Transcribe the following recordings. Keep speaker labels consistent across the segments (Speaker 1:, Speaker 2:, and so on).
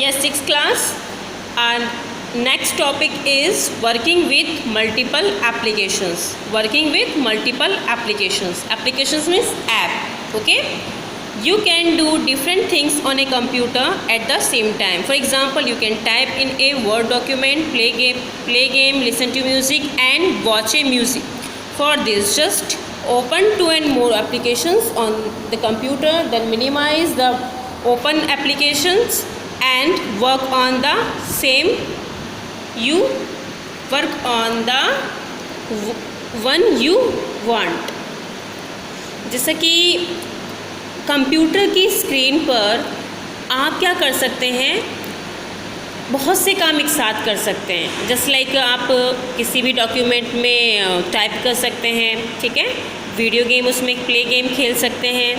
Speaker 1: Yes, sixth class. Our next topic is working with multiple applications. Working with multiple applications. Applications means app. Okay. You can do different things on a computer at the same time. For example, you can type in a Word document, play game, listen to music, and watch a music. For this, just open 2 and more applications on the computer, then minimize the open applications and work on the same. You work on the one you want. जैसा कि computer की screen पर आप क्या कर सकते हैं, बहुत से काम एक साथ कर सकते हैं. जस्ट लाइक आप किसी भी डॉक्यूमेंट में टाइप कर सकते हैं, ठीक है. वीडियो गेम, उसमें प्ले गेम खेल सकते हैं,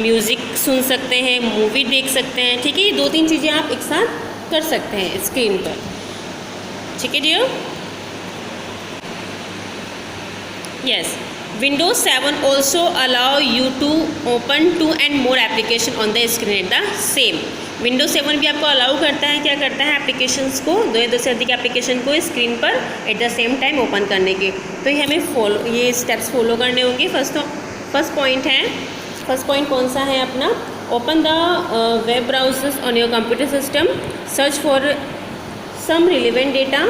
Speaker 1: म्यूज़िक सुन सकते हैं, मूवी देख सकते हैं, ठीक है. ये 2-3 चीज़ें आप एक साथ कर सकते हैं स्क्रीन पर, ठीक है dear. Yes, Windows 7 also allow you to open 2 and more application on the screen at the same. Windows 7 भी आपको अलाउ करता है, क्या करता है, एप्लीकेशंस को, 2 या 2 से अधिक एप्लीकेशन को स्क्रीन पर at the same time open करने के. तो ये हमें ये स्टेप्स फॉलो करने होंगे. फर्स्ट पॉइंट है, फर्स्ट पॉइंट कौन सा है अपना, open the web browsers on your computer system, search for some relevant data,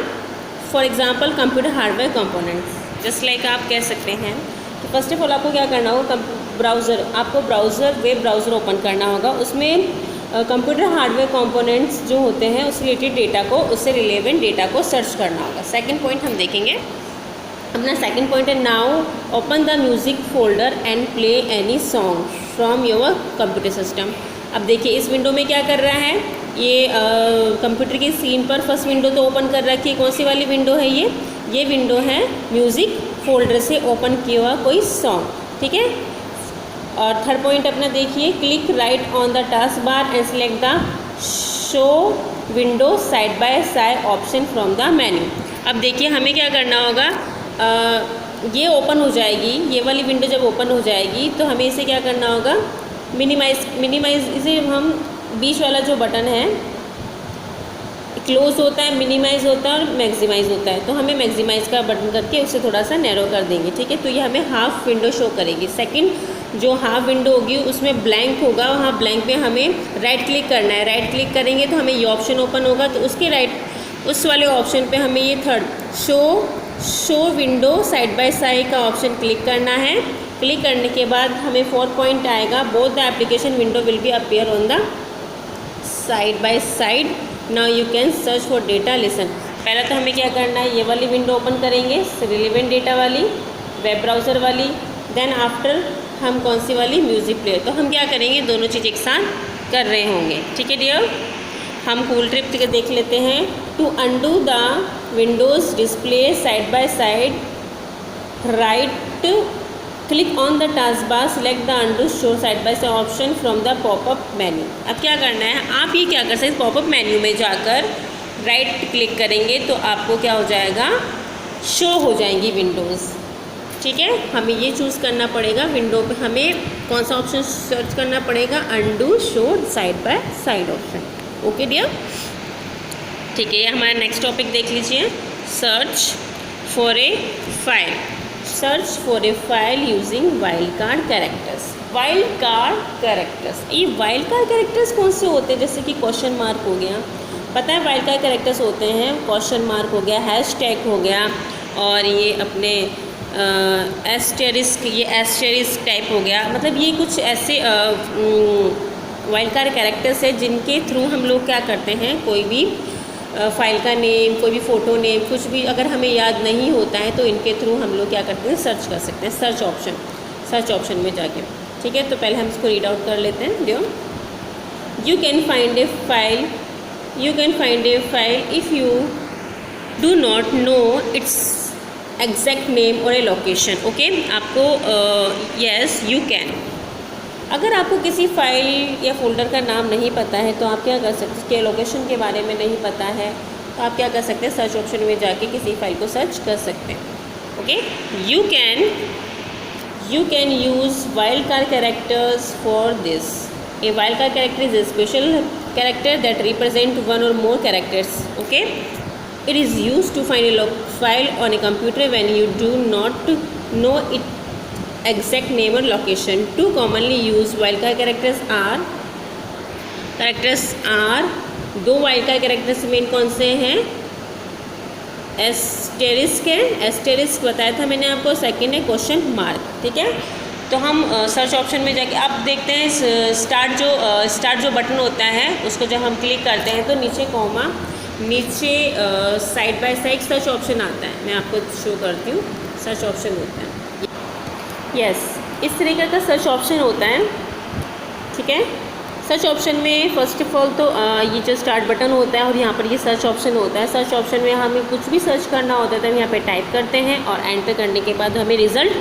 Speaker 1: for example computer hardware components. Just like आप कह सकते हैं. तो फर्स्ट ऑफ ऑल आपको क्या करना होगा, आपको वेब ब्राउज़र ओपन करना होगा. उसमें कंप्यूटर हार्डवेयर कंपोनेंट्स जो होते हैं उस रिलेटेड डेटा को, उससे रिलेवेंट डेटा को सर्च करना होगा. सेकंड पॉइंट हम देखेंगे. अपना सेकंड पॉइंट है, now open the music folder and play any song from your computer system. अब देखिए इस विंडो में क्या कर रहा है, ये कंप्यूटर की स्क्रीन पर फर्स्ट विंडो तो ओपन कर रखी है. कौन सी वाली विंडो है ये विंडो है म्यूज़िक फोल्डर से ओपन किया हुआ कोई सॉन्ग, ठीक है. और थर्ड पॉइंट अपना देखिए, click right on the task bar and select the show window side by side option from the menu. अब देखिए हमें क्या करना होगा, ये ओपन हो जाएगी, ये वाली विंडो जब ओपन हो जाएगी तो हमें इसे क्या करना होगा, मिनिमाइज इसे हम बीच वाला जो बटन है, क्लोज होता है, मिनिमाइज़ होता है और मैक्सिमाइज़ होता है. तो हमें मैक्सिमाइज़ का बटन करके उसे थोड़ा सा नैरो कर देंगे, ठीक है. तो ये हमें हाफ विंडो शो करेगी. सेकंड जो हाफ विंडो होगी उसमें ब्लैंक होगा, वहाँ ब्लैंक में हमें राइट क्लिक करना है. राइट क्लिक करेंगे तो हमें ये ऑप्शन ओपन होगा. तो उसके उस वाले ऑप्शन पे हमें ये third show window side by side का ऑप्शन क्लिक करना है. क्लिक करने के बाद हमें फोर्थ पॉइंट आएगा, both the application window will be appear on the side by side. Now you can search for data. Listen, पहले तो हमें क्या करना है, ये वाली विंडो ओपन करेंगे, रिलेवेंट डेटा वाली, वेब ब्राउज़र वाली. देन आफ्टर हम कौन सी वाली, म्यूज़िक प्लेयर. तो हम क्या करेंगे, दोनों चीज़ एक साथ कर रहे होंगे, ठीक है डियर. हम कूल ट्रिप देख लेते हैं. To undo the windows display side by side, right click on the task bar, select the undo show side by side option from the popup menu. अब क्या करना है, आप ये क्या कर सकते हैं, पॉपअप मेन्यू में जाकर राइट क्लिक करेंगे तो आपको क्या हो जाएगा, शो हो जाएंगी विंडोज़, ठीक है. हमें ये चूज़ करना पड़ेगा, विंडो पे हमें कौन सा ऑप्शन सर्च करना पड़ेगा, undo show side by side option. Okay dear, ठीक है. हमारा नेक्स्ट टॉपिक देख लीजिए, search for a file. Search for a file using wild card characters. Wild card characters, ये वाइल्ड कार्ड कैरेक्टर्स कौन से होते हैं, जैसे कि क्वेश्चन मार्क हो गया, पता है वाइल्ड कार्ड कैरेक्टर्स होते हैं, क्वेश्चन मार्क हो गया, हैशटैग हो गया, और ये अपने एस्टेरिस्क टाइप हो गया. मतलब ये कुछ ऐसे वाइल्ड कार्ड कैरेक्टर्स है जिनके थ्रू हम लोग क्या करते हैं, कोई भी फाइल का नेम, कोई भी फ़ोटो नेम, कुछ भी अगर हमें याद नहीं होता है तो इनके थ्रू हम लोग क्या करते हैं, सर्च कर सकते हैं. सर्च ऑप्शन में जाके, ठीक है. तो पहले हम इसको रीड आउट कर लेते हैं. जो you can find A file if you do not know it's exact name और ए लोकेशन. ओके, आपको यस यू कैन, अगर आपको किसी फाइल या फोल्डर का नाम नहीं पता है तो आप क्या कर सकते हैं, उसके लोकेशन के बारे में नहीं पता है तो आप क्या कर सकते हैं, सर्च ऑप्शन में जाके किसी फाइल को सर्च कर सकते हैं. Okay, you can use wild card characters for this. A wildcard character is a special character that represent one or more characters. Okay, it is used to find a file on a computer when you do not know its exact name or location. Two commonly used wildcard characters are दो wildcard characters main कौन से हैं? Asterisk है, asterisk बताया था मैंने आपको, second है क्वेश्चन मार्क। ठीक है, तो हम सर्च ऑप्शन में जाके अब देखते हैं स्टार्ट जो बटन होता है उसको जब हम क्लिक करते हैं तो नीचे कॉमा, नीचे side by side search option आता है। मैं आपको शो करती हूँ, सर्च ऑप्शन होता है। यस, इस तरीके का सर्च ऑप्शन होता है। ठीक है, सर्च ऑप्शन में फर्स्ट ऑफ ऑल तो ये जो स्टार्ट बटन होता है और यहाँ पर ये सर्च ऑप्शन होता है। सर्च ऑप्शन में हमें कुछ भी सर्च करना होता है तो हम यहाँ पे टाइप करते हैं और एंटर करने के बाद हमें रिज़ल्ट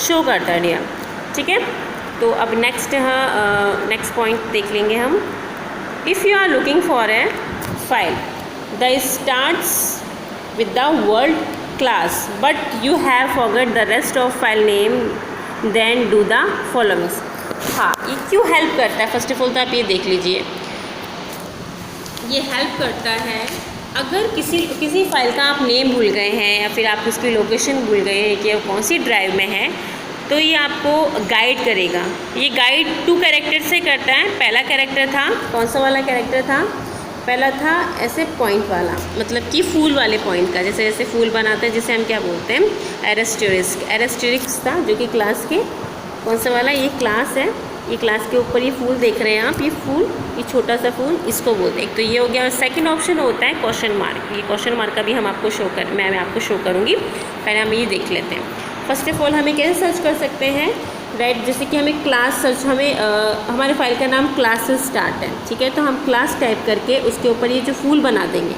Speaker 1: शो करता है यहाँ। ठीक है, तो अब नेक्स्ट पॉइंट देख लेंगे हम। If you are looking for a file the starts with the word class but you have forgot the rest of file name then do the followings. हाँ, ये क्यों हेल्प करता है? फर्स्ट ऑफ ऑल तो आप ये देख लीजिए, ये हेल्प करता है अगर किसी फाइल का आप नेम भूल गए हैं या फिर आप उसकी लोकेशन भूल गए हैं कि वो कौन सी ड्राइव में है, तो ये आपको गाइड करेगा। ये गाइड 2 कैरेक्टर से करता है। पहला कैरेक्टर था, कौन सा वाला कैरेक्टर था? पहला था ऐसे पॉइंट वाला, मतलब कि फूल वाले पॉइंट का, जैसे ऐसे फूल बनाते हैं जिसे हम क्या बोलते हैं? एरेस्टेरिस्क था, जो कि क्लास के कौन सा वाला? ये क्लास है, ये क्लास के ऊपर ये फूल देख रहे हैं आप, ये फूल, ये छोटा सा फूल, इसको बोलते हैं। तो ये हो गया। सेकंड ऑप्शन होता है क्वेश्चन मार्क। ये क्वेश्चन मार्क का भी हम आपको मैं आपको शो करूँगी। पहले हम ये देख लेते हैं। फर्स्ट ऑफ ऑल हमें कैसे सर्च कर सकते हैं? राइट, जैसे कि हमें क्लास सर्च, हमारे फाइल का नाम क्लास से स्टार्ट है। ठीक है, तो हम क्लास टाइप करके उसके ऊपर ये जो फूल बना देंगे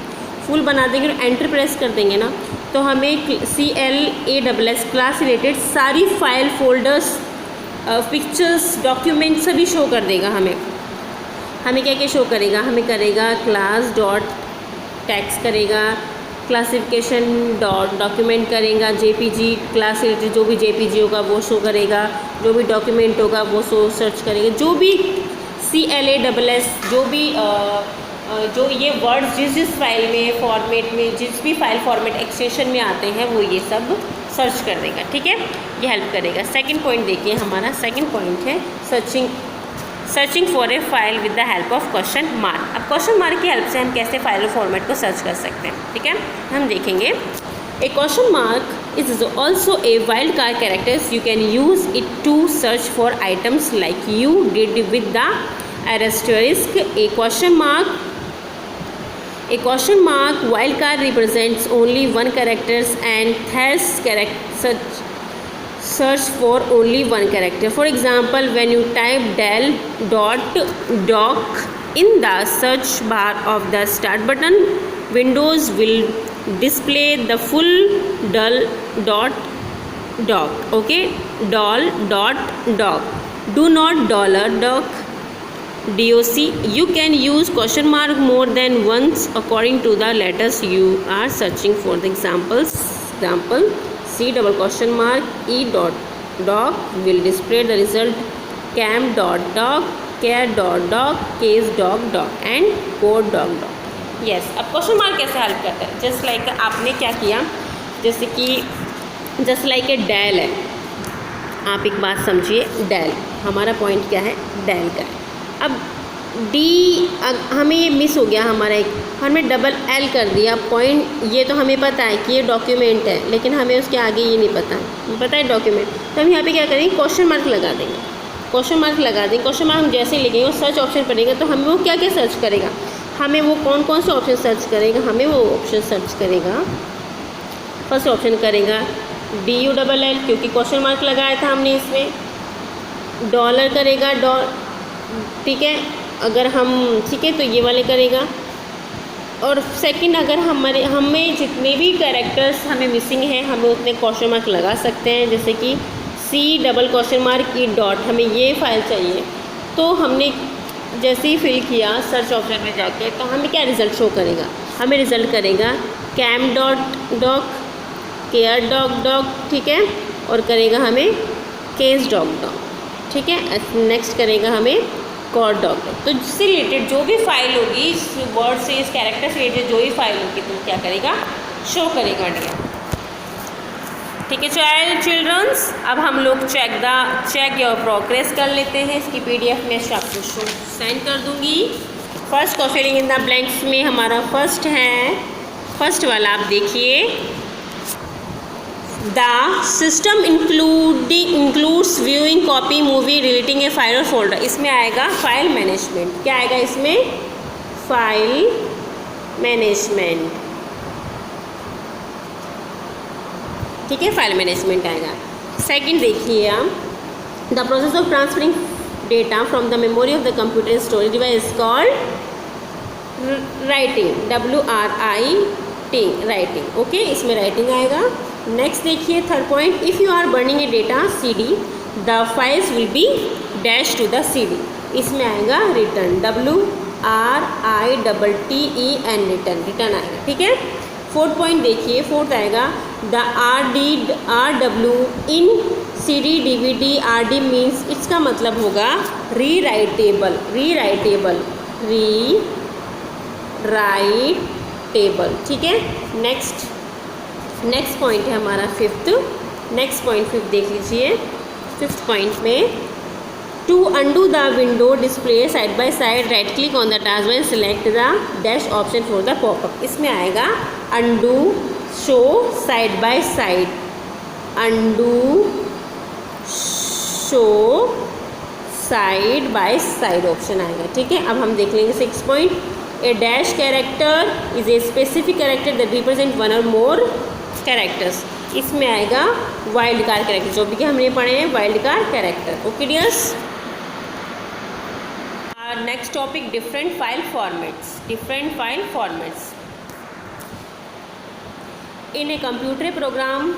Speaker 1: और एंटर प्रेस कर देंगे ना, तो हमें CLASS क्लास रिलेटेड सारी फाइल, फोल्डर्स, पिक्चर्स, डॉक्यूमेंट सभी शो कर देगा। हमें क्या क्या शो करेगा? हमें करेगा क्लास डॉट टैक्स करेगा, क्लासिफिकेशन डॉट डॉक्यूमेंट करेगा, JPG क्लास रिलेटेड जो भी JPG होगा वो शो करेगा, जो भी डॉक्यूमेंट होगा वो सर्च करेगा, जो भी CLASS जो ये वर्ड्स जिस फाइल में फॉर्मेट में, जिस भी फाइल फॉर्मेट एक्सटेंशन में आते हैं वो ये सब सर्च कर देगा। ठीक है, ये हेल्प करेगा। सेकंड पॉइंट देखिए, हमारा सेकंड पॉइंट है searching for a file with the help of question mark. अब क्वेश्चन मार्क की हेल्प से हम कैसे फाइल और फॉर्मेट को सर्च कर सकते हैं? ठीक है, हम देखेंगे। A question mark is also a wild card characters. You can use it to search for items like you did with the asterisk. A question mark wildcard represents only one characters and thus search for only one character. For example, when you type del.doc in the search bar of the start button, Windows will display the full del.doc. Okay, del.doc. Do not $doc. You can use question mark more than once according to the letters you are searching for. The example C double question mark E.doc will display the result cam.doc, care.doc, case.doc and code.doc. Yes, अब question mark कैसे help करता है? Just like आपने क्या किया, जैसे कि just like a del है। आप एक बात समझिए, डेल हमारा पॉइंट क्या है? डेल का है। अब D हमें ये मिस हो गया, हमारा एक हमने डबल L कर दिया पॉइंट। ये तो हमें पता है कि ये डॉक्यूमेंट है, लेकिन हमें उसके आगे ये नहीं पता है डॉक्यूमेंट। तो हम यहाँ पे क्या करेंगे? क्वेश्चन मार्क लगा देंगे। क्वेश्चन मार्क हम जैसे ही लिखेंगे, सर्च ऑप्शन पड़ेगा तो हमें वो क्या क्या सर्च करेगा? हमें वो कौन से ऑप्शन सर्च करेगा? हमें वो ऑप्शन सर्च करेगा, फर्स्ट ऑप्शन करेगा DULL, क्योंकि क्वेश्चन मार्क लगाया था हमने इसमें। डॉलर करेगा, ठीक है, अगर हम ठीक है तो ये वाले करेगा। और सेकंड, अगर हमें जितने भी कैरेक्टर्स हमें मिसिंग हैं, हमें उतने क्वेश्चन मार्क लगा सकते हैं। जैसे कि C डबल क्वेश्चन मार्क E.डॉट, हमें ये फाइल चाहिए, तो हमने जैसे ही फिल किया सर्च ऑप्शन में जाके, तो हमें क्या रिज़ल्ट शो करेगा? हमें रिज़ल्ट करेगा cam.doc, care.doc, ठीक है, और करेगा हमें case.doc, ठीक है। नेक्स्ट करेगा हमें गॉड डॉग। तो जिससे रिलेटेड जो भी फाइल होगी, इस वर्ड से, इस कैरेक्टर से रिलेटेड जो भी फाइल होगी तो क्या करेगा, शो करेगा डियर। ठीक है चिल्ड्रंस, अब हम लोग चेक योर प्रोग्रेस कर लेते हैं। इसकी PDF मैं आपको सेंड कर दूंगी। फर्स्ट को फिलिंग इन द ब्लैंक्स में हमारा फर्स्ट है, फर्स्ट वाला आप देखिए, the system includes viewing copy movie deleting A file और फोल्डर। इसमें आएगा फाइल मैनेजमेंट। क्या आएगा इसमें, फाइल मैनेजमेंट। ठीक है, फाइल मैनेजमेंट आएगा। सेकंड देखिए आप, the process of transferring data from the memory of the computer storage device is called writing, WRIT writing. Okay, इसमें राइटिंग आएगा। नेक्स्ट देखिए third point, if you are burning A data CD the files will be dash to the CD। इसमें आएगा return, WRITTEN return आएगा। ठीक है। Fourth point देखिए, fourth आएगा the RW in CD DVD। RD means, इसका मतलब होगा रीराइटेबल, ठीक है। नेक्स्ट पॉइंट है हमारा फिफ्थ। नेक्स्ट पॉइंट फिफ्थ देख लीजिए। फिफ्थ पॉइंट में, to undo the window display side by side, right click on the task bar, select the dash option for the popup. इसमें आएगा undo show side by side, undo show side by side option आएगा। ठीक है। अब हम देख लेंगे 6 point, a dash character is a specific character that represent one or more characters. इसमें आएगा वाइल्ड कार्ड कैरेक्टर, जो भी हमने पढ़े हैं wild card character. Okay dears, next topic, different file formats. In a computer program,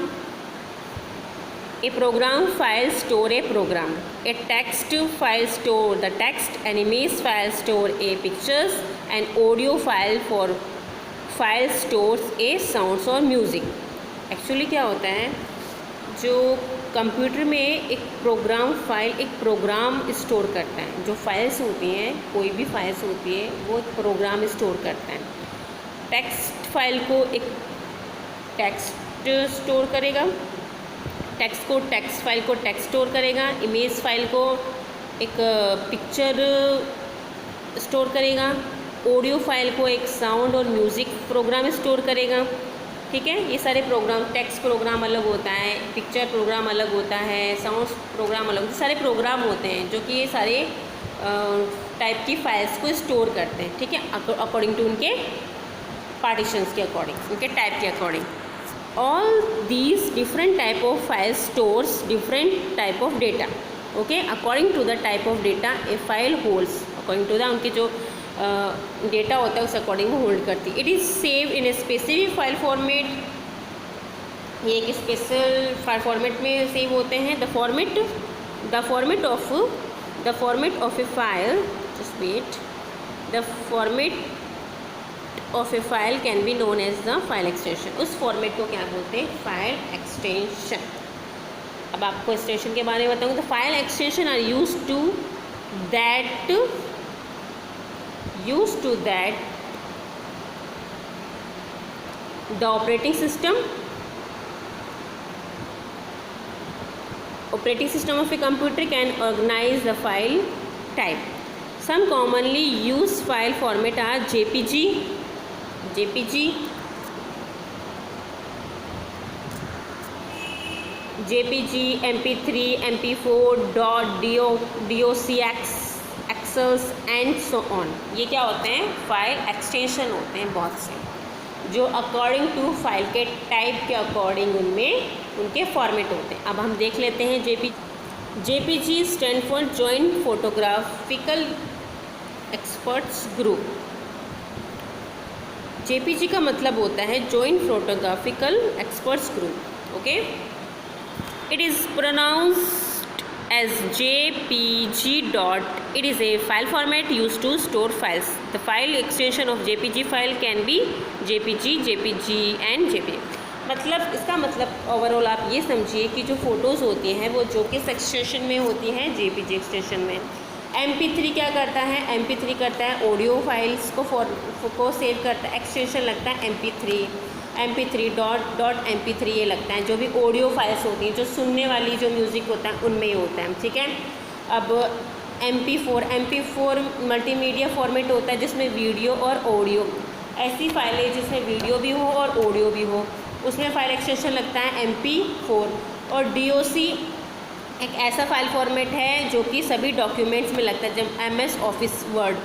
Speaker 1: a program file store a program. A text file store the text, an image file store a pictures, and audio file stores a sounds or music. Actually क्या होता है, जो computer में एक program file एक program store करता है। जो फाइल्स होती हैं, कोई भी फाइल्स होती है, वो एक प्रोग्राम स्टोर करता है। टेक्स्ट फाइल को एक टेक्स्ट स्टोर करेगा, टेक्स्ट फाइल को टेक्स्ट स्टोर करेगा, इमेज फाइल को एक पिक्चर स्टोर करेगा, ऑडियो फाइल को एक साउंड और म्यूज़िक प्रोग्राम स्टोर करेगा। ठीक है। ये सारे प्रोग्राम, टेक्स्ट प्रोग्राम अलग होता है, पिक्चर प्रोग्राम अलग होता है, साउंड प्रोग्राम अलग होता है, सारे प्रोग्राम होते हैं जो कि ये सारे टाइप की फाइल्स को स्टोर करते हैं। ठीक है, अकॉर्डिंग टू उनके पार्टीशंस के अकॉर्डिंग, उनके टाइप के according. All these different type of file stores different type of data. Okay, according to the type of data a file holds, according to the उनके जो डेटा होता है उस according वो होल्ड करती है। It is save in a specific file format, ये एक स्पेशल फाइल फॉर्मेट में सेव होते हैं। The format of a file, just wait, the format of a file can be known as the file extension. उस format को क्या बोलते हैं, फाइल एक्सटेंशन। अब आपको एक्सटेंशन के बारे में बताऊँ तो file extension are use to that the operating system of a computer can organize the file type. Some commonly used file format are JPG, MP3, MP4, DOCX and so on. ये क्या होते हैं, file extension होते हैं बहुत से, जो according to file के टाइप के अकॉर्डिंग उनके फॉर्मेट होते हैं। अब हम देख लेते हैं JPG stand for joint photographical experts group. JPG का मतलब होता है joint photographical experts group. Okay, it is pronounced as JPG. It is a file format used to store files. The file extension of JPG file can be JPG and JPG. मतलब इसका मतलब overall आप ये समझिए कि जो photos होती हैं वो जो किस एक्सटेंशन में होती हैं, JPG एक्सटेंशन में। MP3 क्या करता है, MP3 करता है ऑडियो फाइल्स को सेव करता है, एक्सटेंशन लगता है MP3 .MP3 ये लगता है, जो भी ऑडियो फाइल्स होती हैं, जो सुनने वाली जो म्यूज़िक होता है उनमें ही होता है, ठीक है। अब MP4 मल्टीमीडिया फॉर्मेट होता है जिसमें वीडियो और ऑडियो, ऐसी फाइलें जिसमें वीडियो भी हो और ऑडियो भी हो, उसमें फाइल एक्सटेंशन लगता है MP4। और DOC एक ऐसा फाइल फॉर्मेट है जो कि सभी डॉक्यूमेंट्स में लगता है, जब MS office word,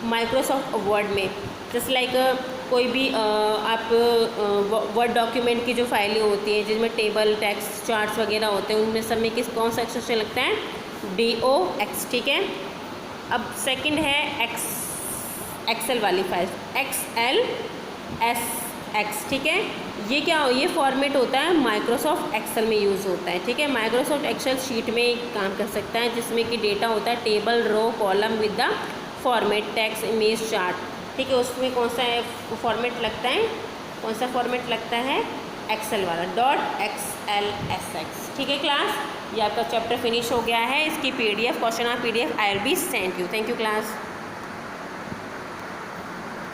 Speaker 1: Microsoft word में, जस्ट लाइक कोई भी आप वर्ड डॉक्यूमेंट की जो फाइलें होती हैं जिसमें टेबल, टेक्स्ट, चार्ट्स वगैरह होते हैं, उनमें सब में कौन सा एक्सटेंशन लगता है, DOX, ठीक है। अब सेकंड है एक्सेल वाली फाइल, XLSX, ठीक है। ये क्या हो, ये फॉर्मेट होता है माइक्रोसॉफ्ट एक्सेल में यूज़ होता है, ठीक है। माइक्रोसॉफ्ट एक्सेल शीट में काम कर सकता है जिसमें कि डेटा होता है table, row, column with the format text, image, chart, ठीक है। उसमें कौन सा फॉर्मेट लगता है, कौन सा फॉर्मेट लगता है, एक्सेल वाला .XLSX, ठीक है क्लास। ये आपका चैप्टर फिनिश हो गया है। इसकी PDF, question of PDF I will be send you. Thank you class.